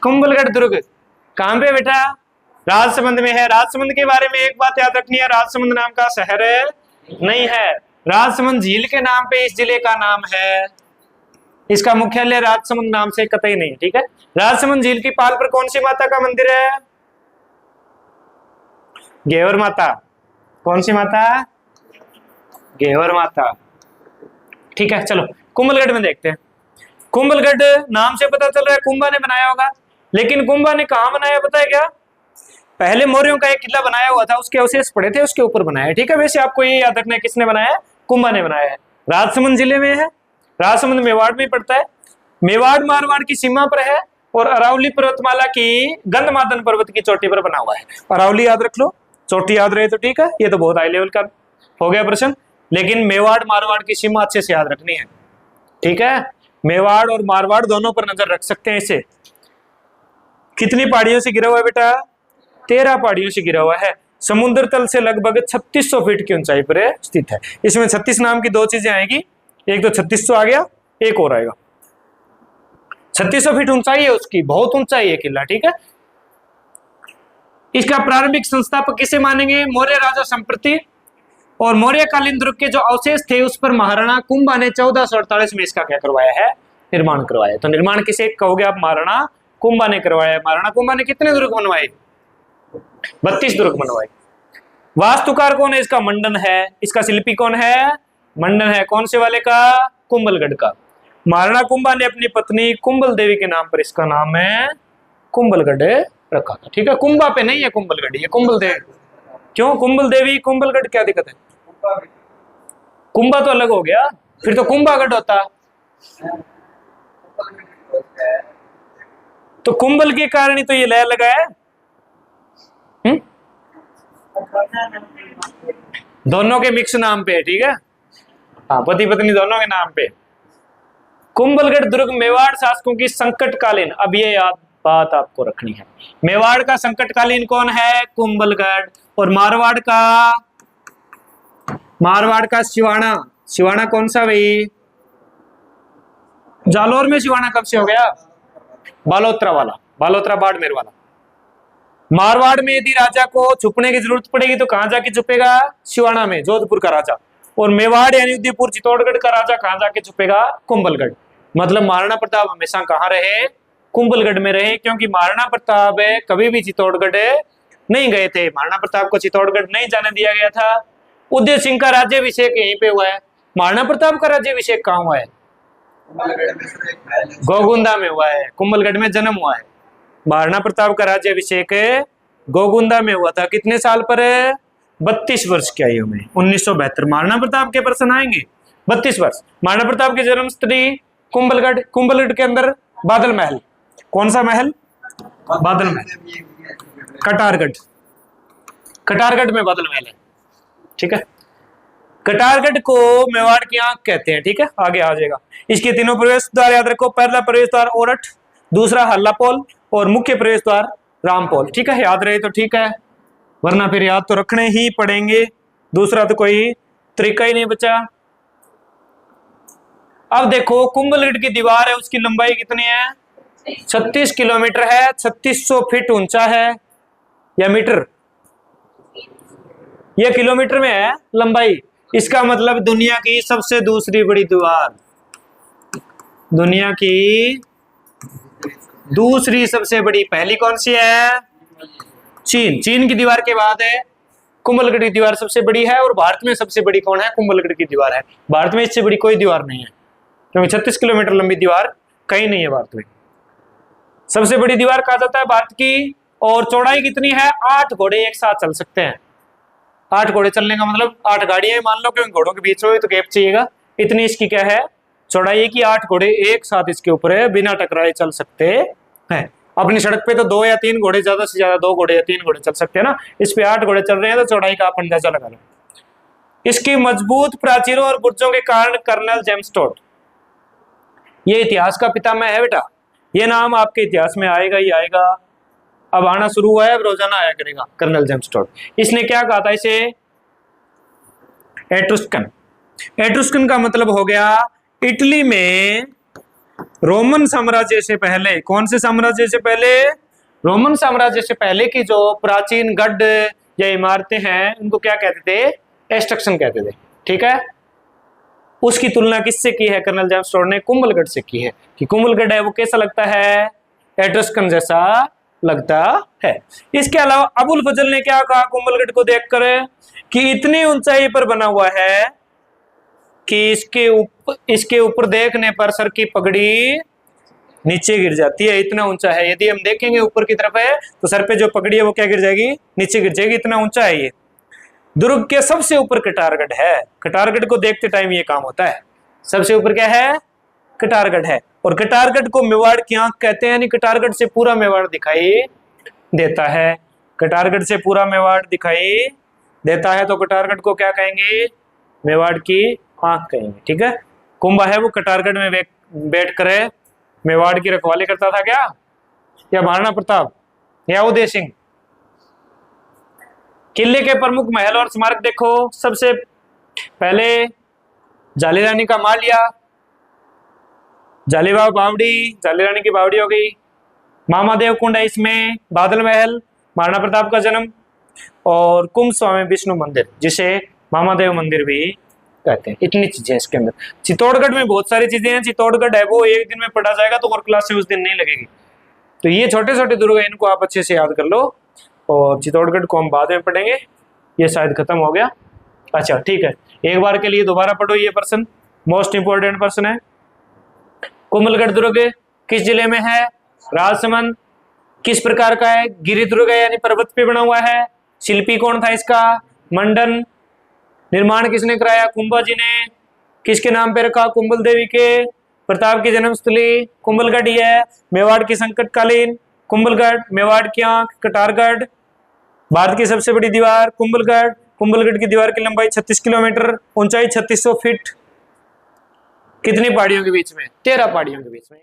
कुंभलगढ़ दुर्ग कहाँ पे बेटा? राजसमंद में है। राजसमंद के बारे में एक बात याद रखनी है, राजसमंद नाम का शहर नहीं है। राजसमंद झील के नाम पे इस जिले का नाम है। इसका मुख्यालय राजसमंद नाम से कतई नहीं, ठीक है। राजसमंद झील की पाल पर कौन सी माता का मंदिर है? घेवर माता। कौन सी माता? घेवर माता, ठीक है। चलो कुंभलगढ़ में देखते हैं। कुंभलगढ़ नाम से पता चल रहा है कुंभा ने बनाया होगा, लेकिन कुंभा ने कहा बनाया पता है क्या? पहले मौर्यों का एक किला बनाया हुआ था, उसके अवशेष पड़े थे, उसके ऊपर बनाया है, ठीक है। वैसे आपको ये याद रखना है किसने बनाया है? कुंभा ने बनाया है। राजसमंद जिले में है। राजसमंद मेवाड़ में पड़ता है। मेवाड़ मारवाड़ की सीमा पर है और अरावली पर्वतमाला की गंधमादन पर्वत की चोटी पर बना हुआ है। अरावली याद रख लो, चोटी याद रहे तो ठीक है, ये तो बहुत हाई लेवल का हो गया प्रश्न, लेकिन मेवाड़ मारवाड़ की सीमा अच्छे से याद रखनी है, ठीक है। मेवाड़ और मारवाड़ दोनों पर नजर रख सकते हैं इसे। कितनी पहाड़ियों से घिरा हुआ है बेटा? 13 पहाड़ियों से घिरा हुआ है। समुद्र तल से लगभग 3600 फीट की ऊंचाई पर स्थित है। इसमें 36 नाम की दो चीजें आएगी, एक तो 3600 आ गया, एक और आएगा। 3600 फीट ऊंचाई है उसकी, बहुत ऊंचाई है किला, ठीक है। इसका प्रारंभिक संस्थापक किसे मानेंगे? मौर्य राजा संप्रति और मौर्यकालीन दुर्ग के जो अवशेष थे उस पर महाराणा कुंभा ने 1448 में इसका क्या करवाया है? निर्माण करवाया। तो निर्माण किसे कहोगे आप? महाराणा कुंभा ने करवाया। महाराणा कुंभा ने कितने दुर्ग बनवाए? 32 दुर्ग बनवाए। वास्तुकार कौन है इसका? मंडन है। इसका शिल्पी कौन है? मंडन है। कौन से वाले का? कुंभलगढ़ का। महाराणा कुंभा ने अपनी पत्नी कुंभल देवी के नाम पर इसका नाम है कुंभलगढ़ रखा था, ठीक है। कुंभा पे नहीं है कुंभलगढ़, ये कुंभल देवी। क्यों कुंभल देवी कुंभलगढ़, क्या दिक्कत है? कुंभा तो अलग हो गया, फिर तो कुंभागढ़ होता। तो कुंभल के कारण ही तो ये लय लगा है। दोनों के मिक्स नाम पे, ठीक है। हाँ, पति पत्नी दोनों के नाम पे। कुंभलगढ़ दुर्ग मेवाड़ शासकों की संकटकालीन, अब ये याद बात आपको रखनी है, मेवाड़ का संकटकालीन कौन है? कुंभलगढ़। और मारवाड़ का सिवाना। सिवाना कौन सा भाई? जालोर में सिवाना कब से हो गया? बालोतरा वाला, बालोतरा बाड़मेर वाला। मारवाड़ में यदि राजा को छुपने की जरूरत पड़ेगी तो कहां जाके छुपेगा? सिवाना में, जोधपुर का राजा। और मेवाड़ यानी उदयपुर चित्तौड़गढ़ का राजा कहां जाके छुपेगा? कुंभलगढ़। मतलब महाराणा प्रताप हमेशा कहां रहे? कुंभलगढ़ में रहे, क्योंकि महाराणा प्रताप कभी भी चित्तौड़गढ़ नहीं गए थे। महाराणा प्रताप को चित्तौड़गढ़ नहीं जाने दिया गया था। उदय सिंह का राज्याभिषेक यहीं पे हुआ है। महाराणा प्रताप का राज्याभिषेक कहाँ हुआ है? गोगुंदा में हुआ है। कुंभलगढ़ में जन्म हुआ है। महाराणा प्रताप का राज्याभिषेक गोगुंदा में हुआ था। कितने साल पर? 32 वर्ष की आयु में, 1972। महाराणा प्रताप के प्रश्न आएंगे। 32 वर्ष। महाराणा प्रताप की जन्मस्थली कुंभलगढ़। कुंभलगढ़ के अंदर बादल महल, कौन सा महल? बादल महल। कटारगढ़, कटारगढ़ में बादल महल है, ठीक है। कटारगढ़ को मेवाड़ की आंख कहते हैं, ठीक है। आगे आ जाएगा। इसके तीनों प्रवेश द्वार याद रखो। पहला प्रवेश द्वार ओरठ, दूसरा हल्लापोल और मुख्य प्रवेश द्वार रामपोल, ठीक है। याद रहे तो ठीक है, वरना फिर याद तो रखने ही पड़ेंगे, दूसरा तो कोई तरीका ही नहीं बचा। अब देखो कुंभलगढ़ की दीवार है, उसकी लंबाई कितनी है? 36 किलोमीटर है। 3600 फीट ऊंचा है, या मीटर? यह किलोमीटर में है लंबाई। इसका मतलब दुनिया की सबसे दूसरी बड़ी दीवार, दुनिया की दूसरी सबसे बड़ी। पहली कौन सी है? चीन। चीन की दीवार के बाद है कुंभलगढ़ की दीवार सबसे बड़ी है। और भारत में सबसे बड़ी कौन है? कुंभलगढ़ की दीवार है। भारत में इससे बड़ी कोई दीवार नहीं है, क्योंकि 36 किलोमीटर लंबी दीवार कहीं नहीं है भारत में। सबसे बड़ी दीवार कहा जाता है भारत की। और चौड़ाई कितनी है? 8 घोड़े एक साथ चल सकते हैं। 8 घोड़े चलने का मतलब 8 गाड़ियां मान लो, क्योंकि घोड़ों के बीच में तो गैप चाहिएगा। इतनी इसकी क्या है? चौड़ाई है कि 8 घोड़े एक साथ इसके ऊपर है, बिना टकराए चल सकते हैं। अपनी सड़क पे तो 2 या 3 घोड़े, ज्यादा से ज्यादा 2 घोड़े या 3 घोड़े चल सकते हैं ना। इस पे 8 घोड़े चल रहे हैं, तो चौड़ाई का आप अंदाजा लगा लो। इसकी मजबूत प्राचीरों और बुर्जों के कारण कर्नल जेम्स टोड, ये इतिहास का पितामह है बेटा। ये नाम आपके इतिहास में आएगा ही आएगा। अब आना शुरू हुआ है, अब रोजाना आया करेगा। कर्नल जेम्स टोड, इसने क्या कहा था? इसे एट्रुस्कन। एट्रुस्कन का मतलब हो गया इटली में रोमन साम्राज्य से पहले, कौन से साम्राज्य से पहले? रोमन साम्राज्य से पहले की जो प्राचीन गढ़ या इमारतें हैं उनको क्या कहते थे? एस्ट्रक्शन कहते थे। ठीक है, उसकी तुलना किससे की है कर्नल जेम्स टोड ने? कुंभलगढ़ से की है कि कुंभलगढ़ है वो कैसा लगता है? एट्रस्कन जैसा लगता है। इसके अलावा अबुल फजल ने क्या कहा कुंभलगढ़ को देखकर? कि इतनी ऊंचाई पर बना हुआ है कि इसके ऊपर देखने पर सर की पगड़ी नीचे गिर जाती है, इतना ऊंचा है। यदि हम देखेंगे ऊपर की तरफ है तो सर पे जो पगड़ी है वो क्या गिर जाएगी? नीचे गिर जाएगी, इतना ऊंचा है ये। दुर्ग के सबसे ऊपर कटारगढ़ है। कटारगढ़ को देखते टाइम ये काम होता है। सबसे ऊपर क्या है? कटारगढ़ है। और कटारगढ़ को मेवाड़ की आंख कहते हैं, यानी कटारगढ़ से पूरा मेवाड़ दिखाई देता है। कटारगढ़ से पूरा मेवाड़ दिखाई देता है तो कटारगढ़ को क्या कहेंगे? मेवाड़ की आंख कहेंगे। ठीक है, कुंभा है वो कटारगढ़ में बैठ कर मेवाड़ की रखवाली करता था क्या? या महाराणा प्रताप या उदय सिंह? किले के प्रमुख महल और स्मारक देखो। सबसे पहले जाली रानी का मालिया, जालीबाग बावड़ी, जाली रानी की बावड़ी हो गई। मामादेव कुंड है इसमें, बादल महल, महाराणा प्रताप का जन्म, और कुंभ स्वामी विष्णु मंदिर जिसे मामादेव मंदिर भी कहते हैं। इतनी चीजें इसके अंदर। चित्तौड़गढ़ में बहुत सारी चीजें हैं। चित्तौड़गढ़ है वो एक दिन में पढ़ा जाएगा तो और क्लास से उस दिन नहीं लगेगी। तो ये छोटे छोटे दुर्ग हैं, इनको आप अच्छे से याद कर लो। और चित्तौड़गढ़ को हम बाद में पढ़ेंगे, ये शायद खत्म हो गया। अच्छा ठीक है, एक बार के लिए दोबारा पढ़ो ये प्रश्न, मोस्ट इंपोर्टेंट प्रश्न है। कुंभलगढ़ दुर्ग किस जिले में है? राजसमंद। किस प्रकार का है? गिरि दुर्ग है, यानी पर्वत पे बना हुआ है। शिल्पी कौन था इसका? मंडन। निर्माण किसने कराया? कुंभा जी ने। किसके नाम पे रखा? कुंभल देवी के। प्रताप की जन्मस्थली कुंभलगढ़ ही है। मेवाड़ की संकटकालीन कुंभलगढ़, मेवाड़ की आंख कटारगढ़। भारत की सबसे बड़ी दीवार कुंभलगढ़। कुंभलगढ़ की दीवार की लंबाई 36 किलोमीटर, ऊंचाई 3600 फीट। कितनी पहाड़ियों के बीच में? 13 पहाड़ियों के बीच में।